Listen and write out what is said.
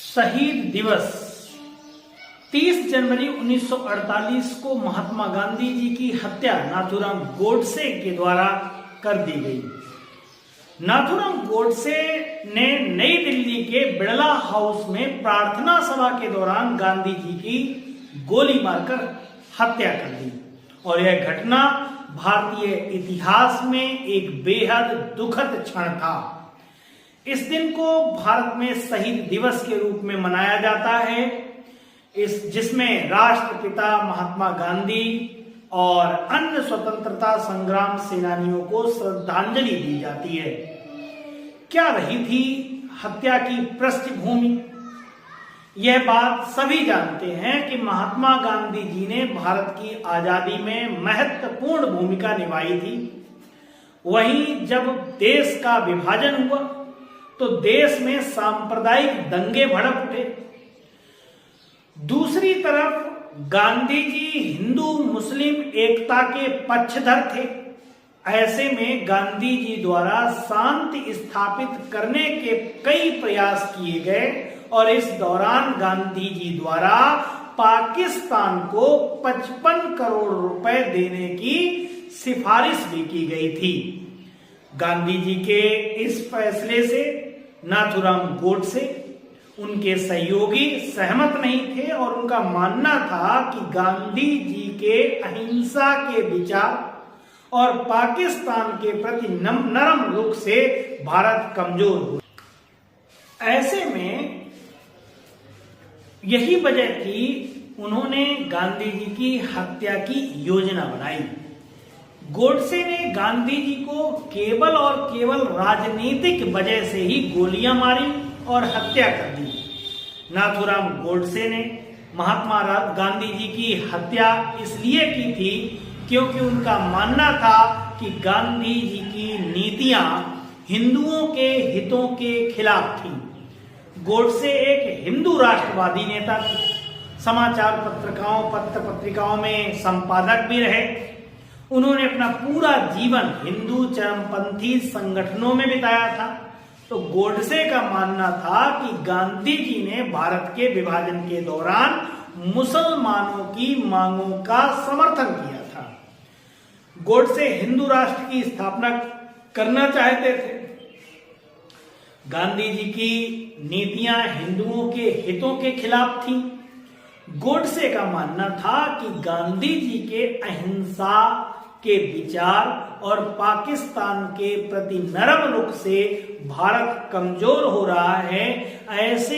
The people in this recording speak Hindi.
शहीद दिवस 30 जनवरी 1948 को महात्मा गांधी जी की हत्या नाथूराम गोडसे के द्वारा कर दी गई। नाथूराम गोडसे ने नई दिल्ली के बिड़ला हाउस में प्रार्थना सभा के दौरान गांधी जी की गोली मारकर हत्या कर दी और यह घटना भारतीय इतिहास में एक बेहद दुखद क्षण था। इस दिन को भारत में शहीद दिवस के रूप में मनाया जाता है, जिसमें राष्ट्रपिता महात्मा गांधी और अन्य स्वतंत्रता संग्राम सेनानियों को श्रद्धांजलि दी जाती है। क्या रही थी हत्या की पृष्ठभूमि? यह बात सभी जानते हैं कि महात्मा गांधी जी ने भारत की आजादी में महत्वपूर्ण भूमिका निभाई थी। वहीं जब देश का विभाजन हुआ तो देश में सांप्रदायिक दंगे भड़क उठे। दूसरी तरफ गांधी जी हिंदू मुस्लिम एकता के पक्षधर थे। ऐसे में गांधी जी द्वारा शांति स्थापित करने के कई प्रयास किए गए और इस दौरान गांधी जी द्वारा पाकिस्तान को 55 करोड़ रुपए देने की सिफारिश भी की गई थी। गांधी जी के इस फैसले से नाथूराम गोडसे उनके सहयोगी सहमत नहीं थे और उनका मानना था कि गांधी जी के अहिंसा के विचार और पाकिस्तान के प्रति नरम रुख से भारत कमजोर हो। ऐसे में यही वजह थी उन्होंने गांधी जी की हत्या की योजना बनाई। गोडसे ने गांधी जी को केवल और केवल राजनीतिक वजह से ही गोलियां मारी और हत्या कर दी। नाथूराम गोडसे ने महात्मा गांधी जी की हत्या इसलिए की थी क्योंकि उनका मानना था कि गांधी जी की नीतियां हिंदुओं के हितों के खिलाफ थी। गोडसे एक हिंदू राष्ट्रवादी नेता थे। समाचार पत्र पत्रिकाओं में संपादक भी रहे। उन्होंने अपना पूरा जीवन हिंदू चरमपंथी संगठनों में बिताया था। तो गोडसे का मानना था कि गांधी जी ने भारत के विभाजन के दौरान मुसलमानों की मांगों का समर्थन किया था। गोडसे हिंदू राष्ट्र की स्थापना करना चाहते थे। गांधी जी की नीतियां हिंदुओं के हितों के खिलाफ थीं। गोडसे का मानना था कि गांधी जी के अहिंसा के विचार और पाकिस्तान के प्रति नरम रुख से भारत कमजोर हो रहा है। ऐसे